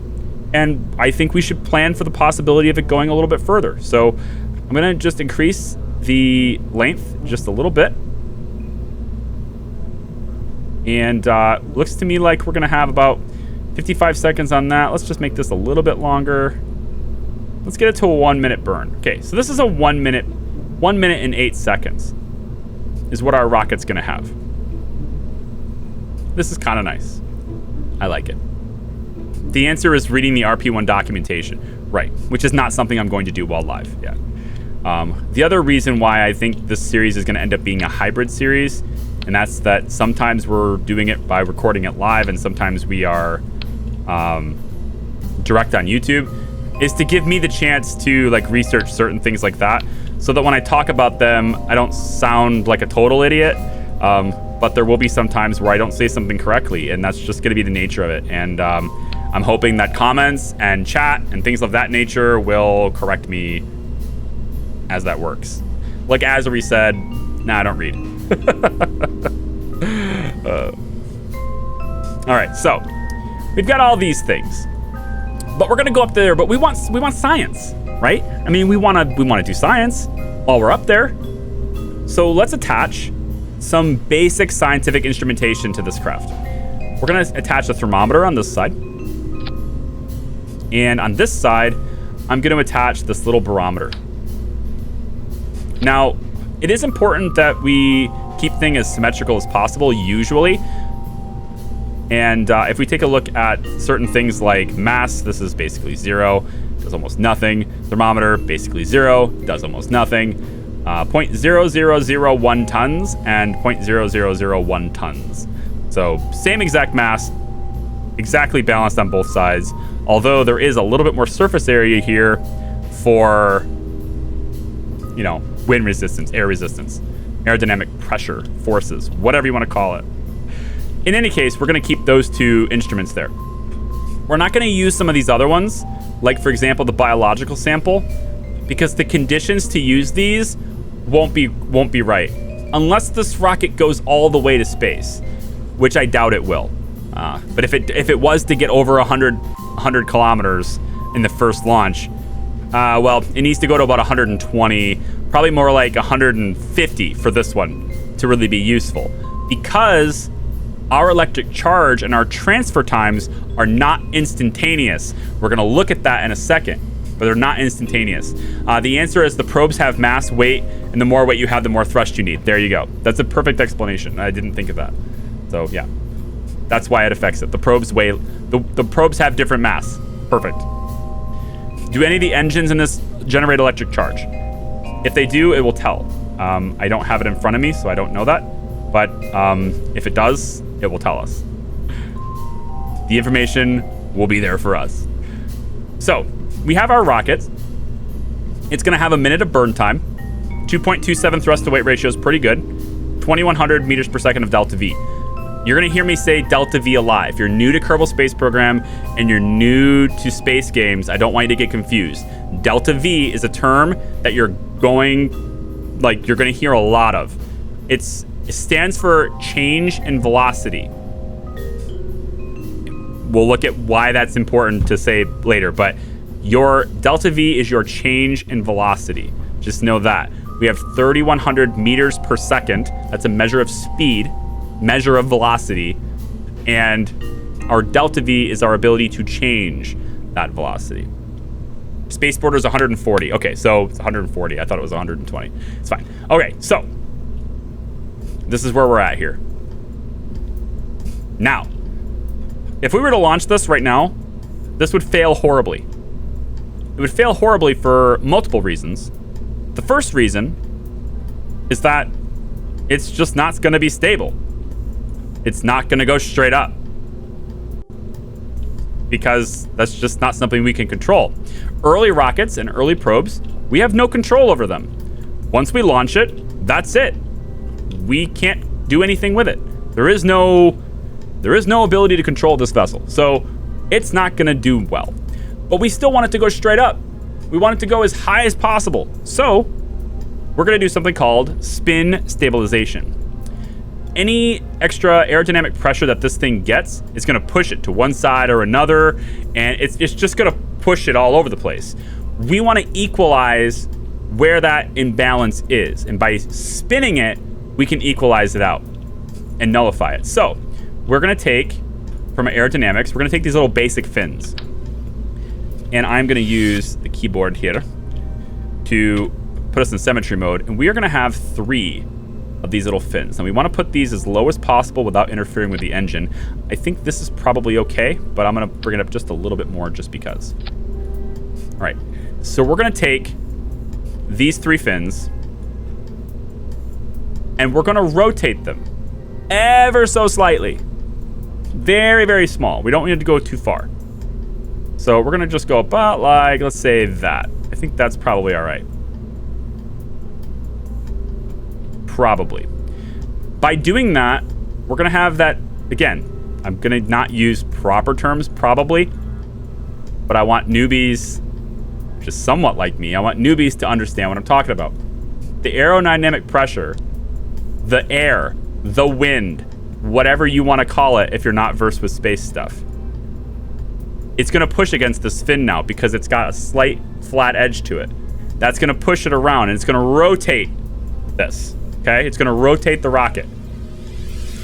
And I think we should plan for the possibility of it going a little bit further. So I'm going to just increase the length just a little bit. And looks to me like we're going to have about 55 seconds on that. Let's just make this a little bit longer. Let's get it to a 1 minute burn. Okay, so this is a 1 minute and 8 seconds is what our rocket's gonna have. This is kind of nice. I like it. The answer is reading the RP1 documentation. Right, which is not something I'm going to do while live. Yeah. The other reason why I think this series is gonna end up being a hybrid series, and that's that sometimes we're doing it by recording it live and sometimes we are direct on YouTube, is to give me the chance to like research certain things like that, so that when I talk about them, I don't sound like a total idiot. But there will be some times where I don't say something correctly, and that's just going to be the nature of it. And I'm hoping that comments and chat and things of that nature will correct me as that works. Like Azuri said, nah, I don't read. All right, so we've got all these things, but we're going to go up there. But we want science. Right? I mean, we want to do science while we're up there. So let's attach some basic scientific instrumentation to this craft. We're going to attach a thermometer on this side. And on this side, I'm going to attach this little barometer. Now, it is important that we keep things as symmetrical as possible, usually. And if we take a look at certain things like mass, this is basically 0. Does almost nothing. Thermometer, basically 0, does almost nothing. 0.0001 tons and 0.0001 tons. So same exact mass, exactly balanced on both sides, although there is a little bit more surface area here for, you know, wind resistance, air resistance, aerodynamic pressure, forces, whatever you want to call it. In any case, we're going to keep those two instruments there. We're not going to use some of these other ones, like, for example, the biological sample, because the conditions to use these won't be right unless this rocket goes all the way to space, which I doubt it will. But if it was to get over 100 kilometers in the first launch, well, it needs to go to about 120, probably more like 150 for this one to really be useful, because our electric charge and our transfer times are not instantaneous. We're going to look at that in a second, but they're not instantaneous. The answer is the probes have mass, weight, and the more weight you have, the more thrust you need. There you go. That's a perfect explanation. I didn't think of that. So yeah, that's why it affects it. The probes weigh, the probes have different mass. Perfect. Do any of the engines in this generate electric charge? If they do, it will tell. I don't have it in front of me, so I don't know that. But if it does, it will tell us. The information will be there for us. So we have our rocket. It's going to have a minute of burn time. 2.27 thrust to weight ratio is pretty good. 2,100 meters per second of delta V. You're going to hear me say delta V a lot. If you're new to Kerbal Space Program and you're new to space games, I don't want you to get confused. Delta V is a term that you're going to hear a lot of. It stands for change in velocity. We'll look at why that's important to say later, but your delta V is your change in velocity. Just know that. We have 3,100 meters per second. That's a measure of speed, measure of velocity, and our delta V is our ability to change that velocity. Spaceport is 140. Okay, so it's 140. I thought it was 120. It's fine. Okay, so this is where we're at here. Now, if we were to launch this right now, this would fail horribly. It would fail horribly for multiple reasons. The first reason is that it's just not going to be stable. It's not going to go straight up, because that's just not something we can control. Early rockets and early probes, we have no control over them. Once we launch it, that's it. We can't do anything with it. There is no ability to control this vessel, so it's not going to do well. But we still want it to go straight up. We want it to go as high as possible. So we're going to do something called spin stabilization. Any extra aerodynamic pressure that this thing gets is going to push it to one side or another, and it's just going to push it all over the place. We want to equalize where that imbalance is, and by spinning it, we can equalize it out and nullify it. So we're going to take, from aerodynamics, we're going to take these little basic fins, and I'm going to use the keyboard here to put us in symmetry mode, and we are going to have 3 of these little fins. And we want to put these as low as possible without interfering with the engine. I think this is probably okay, but I'm going to bring it up just a little bit more just because. All right, so we're going to take these 3 fins and we're going to rotate them ever so slightly. Very, very small. We don't need to go too far. So we're going to just go about like, let's say that. I think that's probably all right. Probably. By doing that, we're going to have that, again, I'm going to not use proper terms probably, but I want newbies, just somewhat like me, I want newbies to understand what I'm talking about. The aerodynamic pressure, the air, the wind, whatever you want to call it if you're not versed with space stuff, it's going to push against this fin now because it's got a slight flat edge to it. That's going to push it around, and it's going to rotate this. Okay, it's going to rotate the rocket,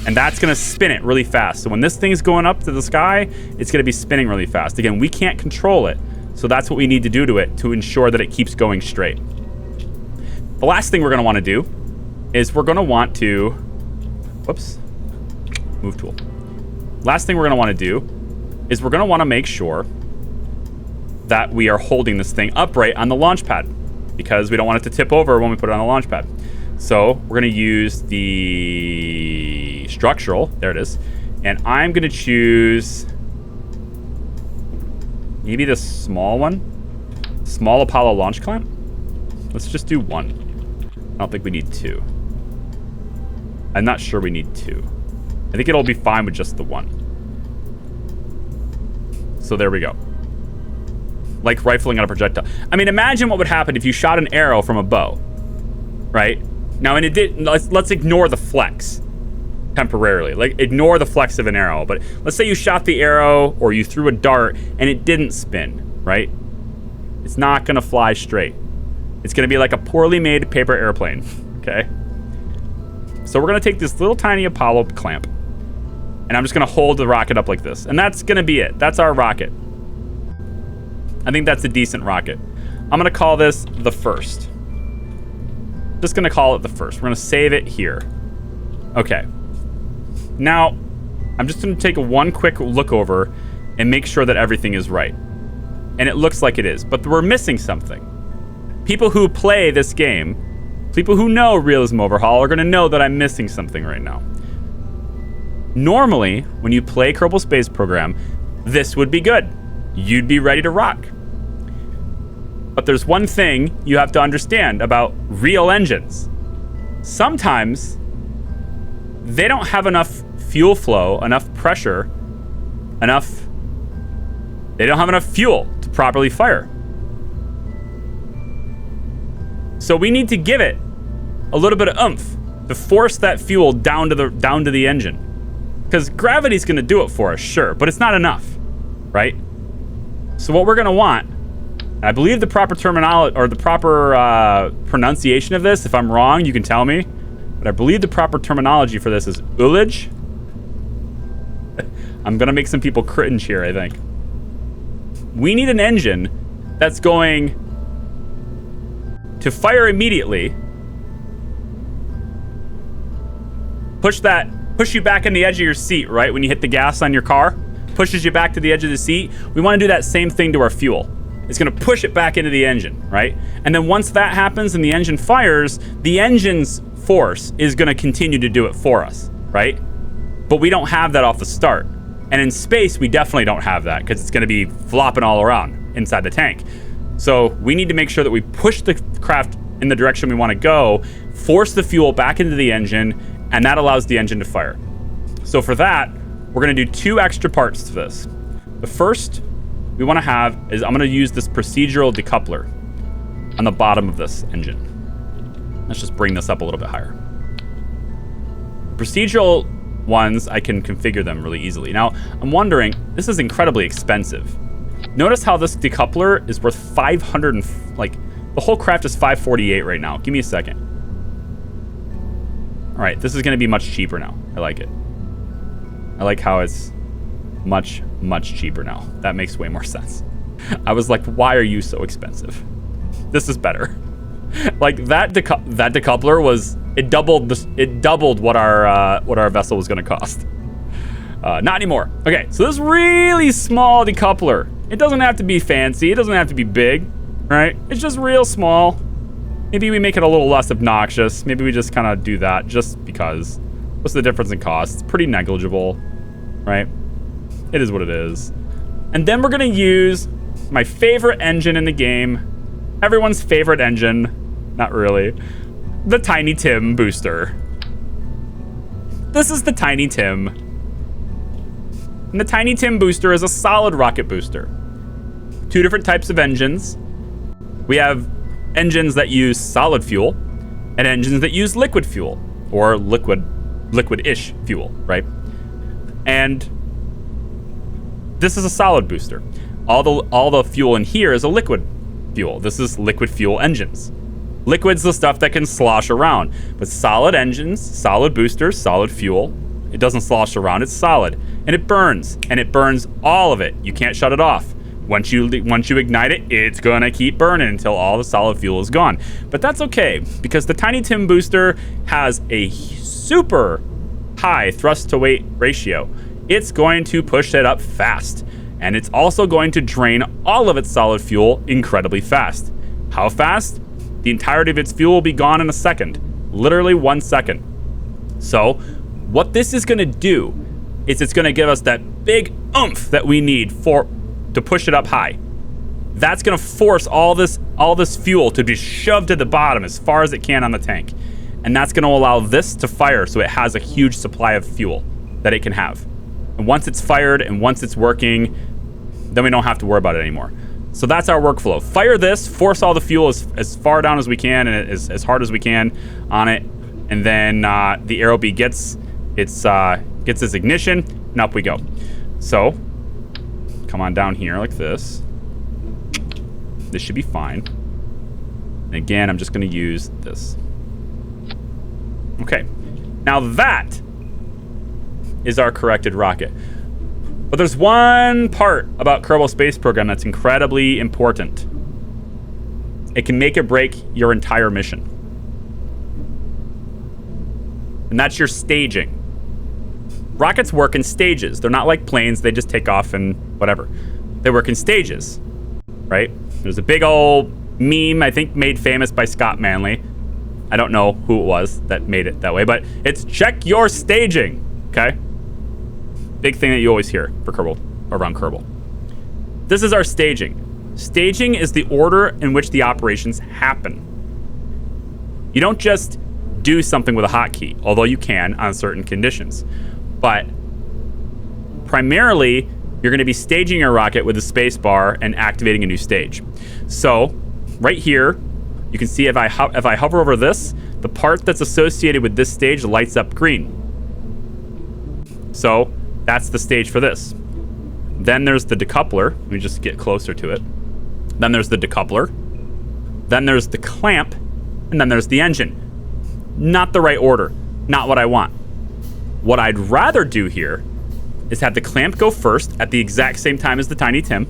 and that's going to spin it really fast. So when this thing's going up to the sky, it's going to be spinning really fast. Again, we can't control it, so that's what we need to do to it to ensure that it keeps going straight. The last thing we're going to want to do is we're going to want to, whoops, move tool. Last thing we're going to want to do is we're going to want to make sure that we are holding this thing upright on the launch pad, because we don't want it to tip over when we put it on the launch pad. So we're going to use the structural, there it is, and I'm going to choose maybe the small one, small Apollo launch clamp. Let's just do 1. I don't think we need 2. I'm not sure we need 2. I think it'll be fine with just the 1. So there we go. Like rifling on a projectile. I mean, imagine what would happen if you shot an arrow from a bow, right? Now, and it did. Let's ignore the flex temporarily. Like, ignore the flex of an arrow. But let's say you shot the arrow or you threw a dart and it didn't spin, right? It's not going to fly straight. It's going to be like a poorly made paper airplane, okay? So we're going to take this little tiny Apollo clamp, and I'm just going to hold the rocket up like this. And that's going to be it. That's our rocket. I think that's a decent rocket. I'm going to call this the first. Just going to call it the first. We're going to save it here. Okay. Now, I'm just going to take one quick look over and make sure that everything is right. And it looks like it is, but we're missing something. People who play this game, people who know Realism Overhaul, are going to know that I'm missing something right now. Normally, when you play Kerbal Space Program, this would be good. You'd be ready to rock. But there's one thing you have to understand about real engines. Sometimes they don't have enough fuel flow, enough pressure, they don't have enough fuel to properly fire. So we need to give it a little bit of oomph to force that fuel down to the engine. Because gravity's gonna do it for us, sure, but it's not enough, right? So what we're gonna want, and I believe the proper terminology or the proper pronunciation of this, if I'm wrong, you can tell me, but I believe the proper terminology for this is ullage. I'm gonna make some people cringe here, I think. We need an engine that's going to fire immediately, push you back in the edge of your seat, right? When you hit the gas on your car, pushes you back to the edge of the seat. We want to do that same thing to our fuel. It's going to push it back into the engine, right? And then once that happens and the engine fires, the engine's force is going to continue to do it for us, right? But we don't have that off the start. And in space, we definitely don't have that because it's going to be flopping all around inside the tank. So we need to make sure that we push the craft in the direction we want to go, force the fuel back into the engine, and that allows the engine to fire. So for that, we're going to do 2 extra parts to this. The first we want to have is I'm going to use this procedural decoupler on the bottom of this engine. Let's just bring this up a little bit higher. Procedural ones, I can configure them really easily. Now, I'm wondering, this is incredibly expensive. Notice how this decoupler is worth 500 and the whole craft is 548 right now. Give me a second. All right, this is going to be much cheaper now. I like it. I like how it's much, much cheaper now. That makes way more sense. I was like, why are you so expensive? This is better. Like that decoupler was, it doubled what our vessel was going to cost. Not anymore. Okay, so this really small decoupler. It doesn't have to be fancy. It doesn't have to be big, right? It's just real small. Maybe we make it a little less obnoxious. Maybe we just kind of do that just because. What's the difference in cost? It's pretty negligible, right? It is what it is. And then we're gonna use my favorite engine in the game. Everyone's favorite engine. Not really. The Tiny Tim booster. This is the Tiny Tim. And the Tiny Tim booster is a solid rocket booster. 2 different types of engines. We have engines that use solid fuel and engines that use liquid fuel or liquid-ish fuel, right? And this is a solid booster. All the fuel in here is a liquid fuel. This is liquid fuel engines. Liquid's the stuff that can slosh around. But solid engines, solid boosters, solid fuel, it doesn't slosh around, it's solid. And it burns all of it. You can't shut it off. Once you ignite it, it's gonna keep burning until all the solid fuel is gone. But that's okay, because the Tiny Tim booster has a super high thrust to weight ratio. It's going to push it up fast. And it's also going to drain all of its solid fuel incredibly fast. How fast? The entirety of its fuel will be gone in a second. Literally 1 second. So what this is gonna do is it's gonna give us that big oomph that we need to push it up high. That's gonna force all this fuel to be shoved to the bottom as far as it can on the tank. And that's gonna allow this to fire so it has a huge supply of fuel that it can have. And once it's fired and once it's working, then we don't have to worry about it anymore. So that's our workflow. Fire this, force all the fuel as far down as we can and as hard as we can on it. And then the Aerobee gets its ignition and up we go. So come on down here like this. This should be fine. And again, I'm just gonna use this. Okay, now that is our corrected rocket. But there's one part about Kerbal Space Program that's incredibly important. It can make or break your entire mission. And that's your staging. Rockets work in stages. They're not like planes, they just take off and whatever. They work in stages, right? There's a big old meme, I think made famous by Scott Manley. I don't know who it was that made it that way, but it's check your staging, okay? Big thing that you always hear for Kerbal, around Kerbal. This is our staging. Staging is the order in which the operations happen. You don't just do something with a hotkey, although you can on certain conditions. But primarily, you're going to be staging your rocket with the space bar and activating a new stage. So right here, you can see if I hover over this, the part that's associated with this stage lights up green. So that's the stage for this. Then there's the decoupler. Let me just get closer to it. Then there's the decoupler. Then there's the clamp. And then there's the engine. Not the right order. Not what I want. What I'd rather do here is have the clamp go first at the exact same time as the Tiny Tim.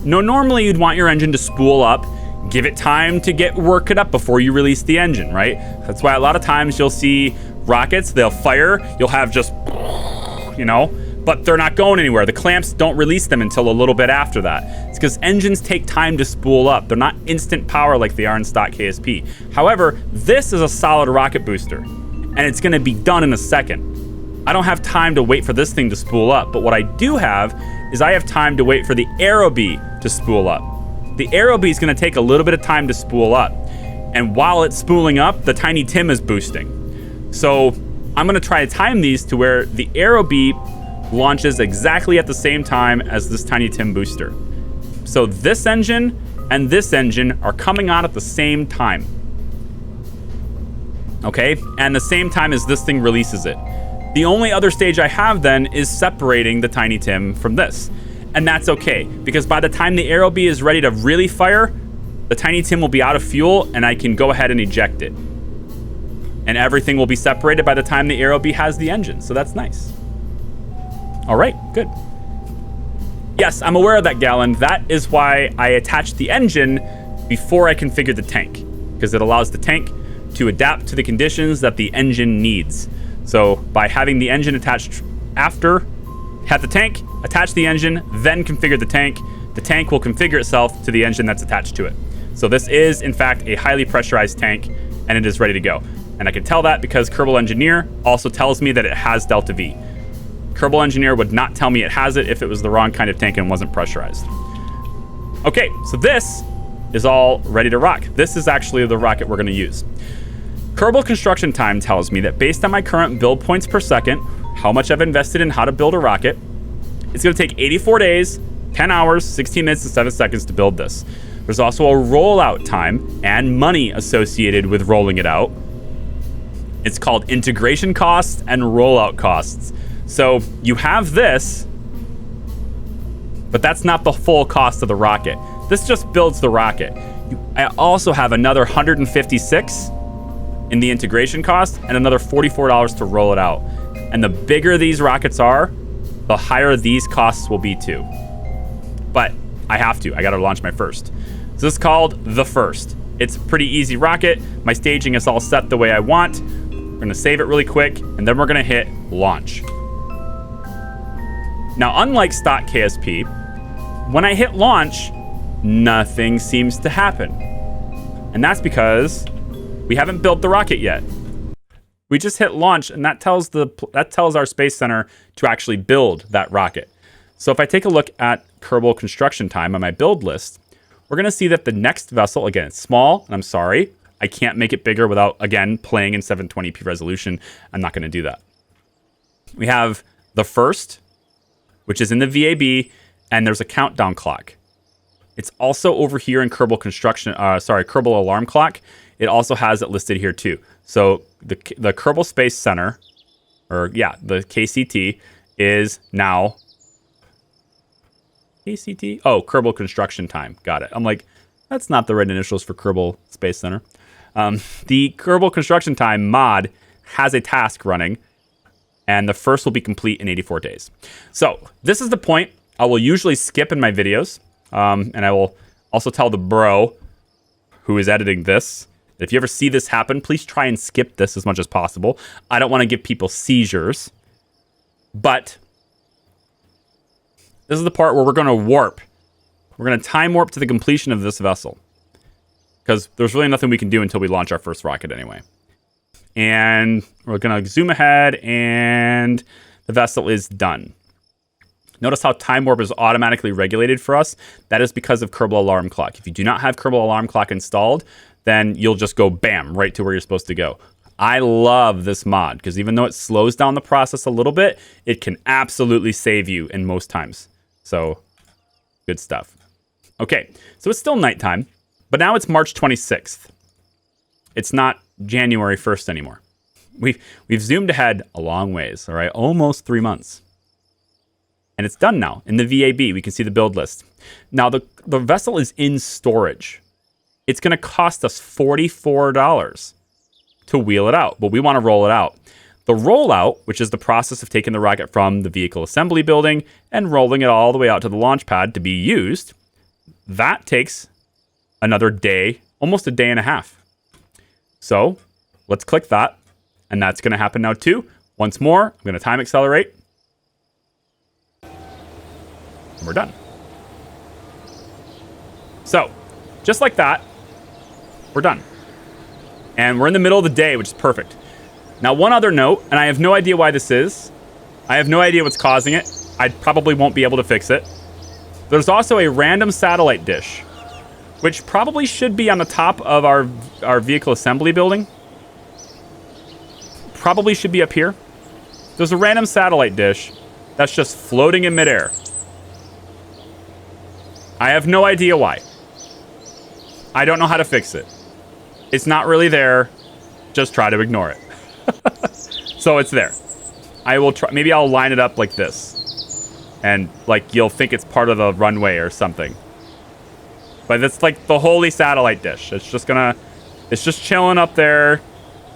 Normally you'd want your engine to spool up, give it time to work it up before you release the engine, right? That's why a lot of times you'll see rockets, they'll fire, you'll have just, but they're not going anywhere. The clamps don't release them until a little bit after that. It's because engines take time to spool up. They're not instant power like they are in stock KSP. However, this is a solid rocket booster, and it's going to be done in a second. I don't have time to wait for this thing to spool up, but what I do have is I have time to wait for the aerobee to spool up. The aerobee is going to take a little bit of time to spool up, and while it's spooling up, the Tiny Tim is boosting. So I'm going to try to time these to where the aerobee launches exactly at the same time as this Tiny Tim booster. So this engine and this engine are coming on at the same time. Okay, and the same time as this thing releases it. The only other stage I have then is separating the Tiny Tim from this. And that's okay, because by the time the aerobee is ready to really fire, the Tiny Tim will be out of fuel and I can go ahead and eject it. And everything will be separated by the time the aerobee has the engine, so that's nice. All right, good. Yes, I'm aware of that, Gallon. That is why I attached the engine before I configured the tank, because it allows the tank to adapt to the conditions that the engine needs. So by having the engine attached after, have the tank, attach the engine, then configure the tank will configure itself to the engine that's attached to it. So this is, in fact, a highly pressurized tank, and it is ready to go. And I can tell that because Kerbal Engineer also tells me that it has Delta V. Kerbal Engineer would not tell me it has it if it was the wrong kind of tank and wasn't pressurized. Okay, so this is all ready to rock. This is actually the rocket we're going to use. Kerbal Construction Time tells me that based on my current build points per second, how much I've invested in how to build a rocket, it's going to take 84 days, 10 hours, 16 minutes, and 7 seconds to build this. There's also a rollout time and money associated with rolling it out. It's called integration costs and rollout costs. So you have this, but that's not the full cost of the rocket. This just builds the rocket. I also have another $156 in the integration cost and another $44 to roll it out. And the bigger these rockets are, the higher these costs will be too. But I have to. I got to launch my first. So this is called the first. It's a pretty easy rocket. My staging is all set the way I want. We're going to save it really quick, and then we're going to hit launch. Now, unlike stock KSP, when I hit launch, nothing seems to happen. And that's because we haven't built the rocket yet. We just hit launch, and that tells our Space Center to actually build that rocket. So if I take a look at Kerbal Construction Time on my build list, we're going to see that the next vessel, again, it's small, and I'm sorry, I can't make it bigger without, again, playing in 720p resolution. I'm not going to do that. We have the first, which is in the VAB, and there's a countdown clock. It's also over here in Kerbal Kerbal Alarm Clock. It also has it listed here too. So the Kerbal Space Center, the KCT, is now KCT? Oh, Kerbal Construction Time. Got it. I'm like, that's not the right initials for Kerbal Space Center. The Kerbal Construction Time mod has a task running, and the first will be complete in 84 days. So this is the point I will usually skip in my videos, and I will also tell the bro who is editing this, if you ever see this happen, please try and skip this as much as possible. I don't want to give people seizures, but this is the part where we're going to warp. We're going to time warp to the completion of this vessel, because there's really nothing we can do until we launch our first rocket anyway. And we're going to zoom ahead, and the vessel is done. Notice how time warp is automatically regulated for us. That is because of Kerbal Alarm Clock. If you do not have Kerbal Alarm Clock installed, then you'll just go bam, right to where you're supposed to go. I love this mod because even though it slows down the process a little bit, it can absolutely save you in most times. So, good stuff. Okay, so it's still nighttime, but now it's March 26th. It's not January 1st anymore. We've zoomed ahead a long ways, all right? Almost 3 months. And it's done now. In the VAB, we can see the build list. Now, the vessel is in storage. It's going to cost us $44 to wheel it out, but we want to roll it out. The rollout, which is the process of taking the rocket from the vehicle assembly building and rolling it all the way out to the launch pad to be used, that takes another day, almost a day and a half. So let's click that, and that's going to happen now too. Once more, I'm going to time accelerate. And we're done. So, just like that, we're done. And we're in the middle of the day, which is perfect. Now, one other note, and I have no idea why this is. I have no idea what's causing it. I probably won't be able to fix it. There's also a random satellite dish, which probably should be on the top of our vehicle assembly building. Probably should be up here. There's a random satellite dish that's just floating in midair. I have no idea why. I don't know how to fix it. It's not really there. Just try to ignore it. So it's there. I will try. Maybe I'll line it up like this. And like you'll think it's part of the runway or something. But it's like the holy satellite dish. It's just chilling up there,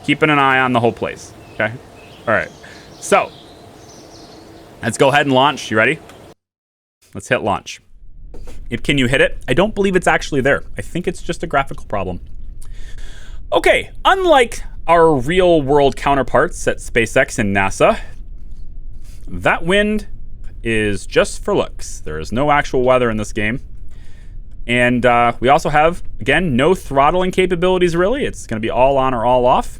keeping an eye on the whole place. Okay? All right. So let's go ahead and launch. You ready? Let's hit launch. Can you hit it? I don't believe it's actually there. I think it's just a graphical problem. Okay, unlike our real world counterparts at SpaceX and NASA, that wind is just for looks. There is no actual weather in this game. And we also have, again, no throttling capabilities really. It's going to be all on or all off.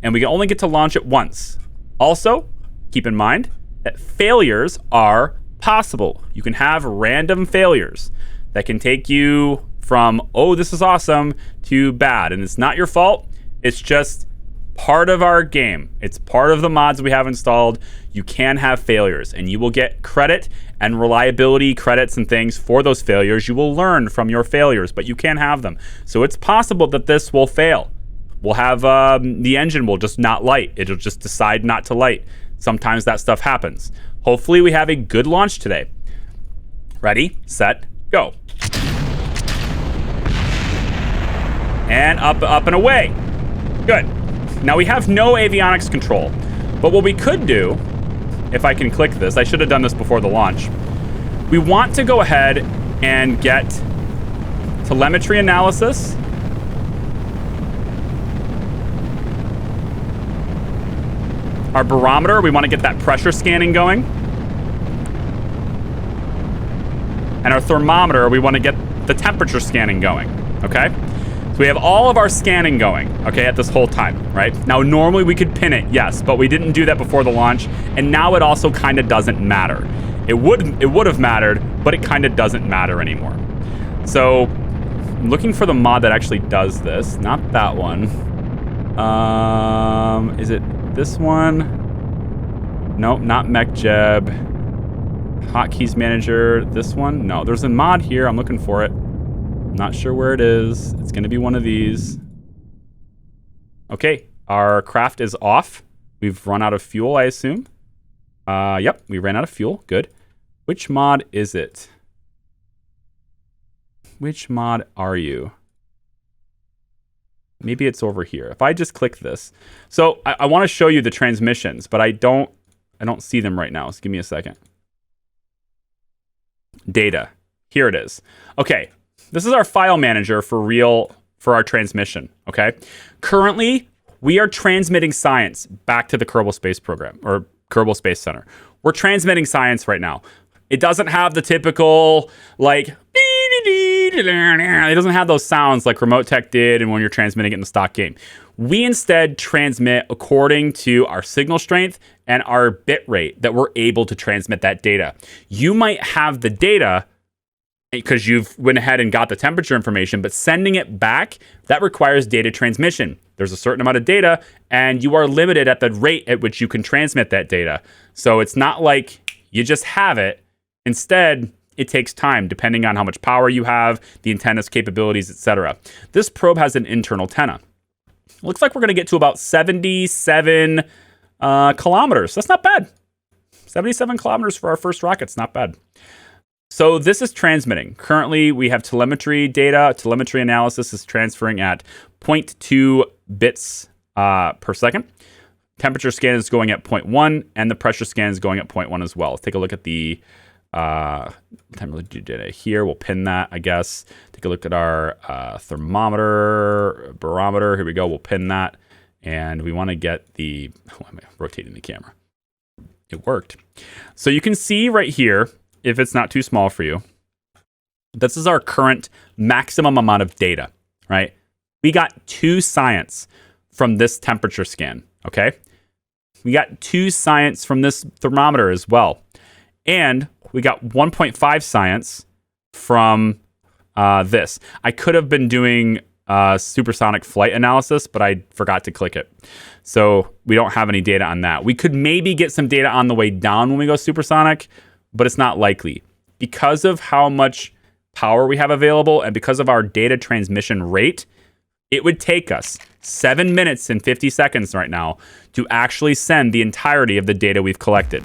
And we can only get to launch it once. Also, keep in mind that failures are possible. You can have random failures that can take you from, oh, this is awesome, to bad. And it's not your fault. It's just part of our game. It's part of the mods we have installed. You can have failures, and you will get credit and reliability credits and things for those failures. You will learn from your failures, but you can have them. So it's possible that this will fail. We'll have the engine will just not light. It'll just decide not to light. Sometimes that stuff happens. Hopefully we have a good launch today. Ready, set, go. And up and away. Good. Now we have no avionics control, but what we could do, if I can click this, I should have done this before the launch. We want to go ahead and get telemetry analysis. Our barometer, we want to get that pressure scanning going. And our thermometer, we want to get the temperature scanning going, okay? So we have all of our scanning going, okay, at this whole time, right? Now, normally we could pin it, yes, but we didn't do that before the launch, and now it also kind of doesn't matter. It would have mattered, but it kind of doesn't matter anymore. So I'm looking for the mod that actually does this, not that one. Is it this one? Nope, not MechJeb. Hotkeys manager, this one? No, there's a mod here. I'm looking for it. Not sure where it is. It's going to be one of these. Okay, our craft is off. We've run out of fuel, I assume. Yep, we ran out of fuel. Good. Which mod is it? Which mod are you? Maybe it's over here. If I just click this. So I want to show you the transmissions, but I don't see them right now. So give me a second. Data. Here it is. Okay. This is our file manager for our transmission. Okay. Currently, we are transmitting science back to the Kerbal Space Program or Kerbal Space Center. We're transmitting science right now. It doesn't have the typical like it doesn't have those sounds like Remote Tech did and when you're transmitting it in the stock game. We instead transmit according to our signal strength and our bit rate that we're able to transmit that data. You might have the data because you've went ahead and got the temperature information, but sending it back, that requires data transmission. There's a certain amount of data, and you are limited at the rate at which you can transmit that data. So it's not like you just have it. Instead, it takes time depending on how much power you have, the antenna's capabilities, etc. This probe has an internal antenna. Looks like we're going to get to about 77 kilometers. That's not bad. 77 kilometers for our first rocket's not bad. So this is transmitting. Currently, we have telemetry data. Telemetry analysis is transferring at 0.2 bits per second. Temperature scan is going at 0.1, and the pressure scan is going at 0.1 as well. Let's take a look at the temperature data here. We'll pin that, I guess. Take a look at our thermometer, barometer. Here we go. We'll pin that. And we want to get the... Oh, I'm rotating the camera. It worked. So you can see right here, if it's not too small for you, this is our current maximum amount of data, right? We got 2 science from this temperature scan, okay? We got 2 science from this thermometer as well. And we got 1.5 science from this. I could have been doing supersonic flight analysis, but I forgot to click it. So we don't have any data on that. We could maybe get some data on the way down when we go supersonic, but it's not likely. Because of how much power we have available and because of our data transmission rate, it would take us 7 minutes and 50 seconds right now to actually send the entirety of the data we've collected.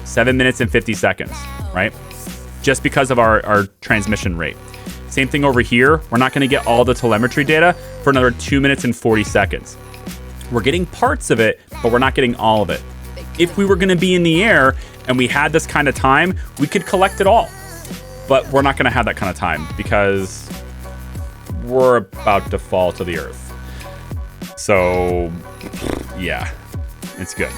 7 minutes and 50 seconds, right? Just because of our transmission rate. Same thing over here. We're not going to get all the telemetry data for another 2 minutes and 40 seconds. We're getting parts of it, but we're not getting all of it. If we were going to be in the air and we had this kind of time, we could collect it all. But we're not going to have that kind of time because we're about to fall to the earth. So, yeah, it's good.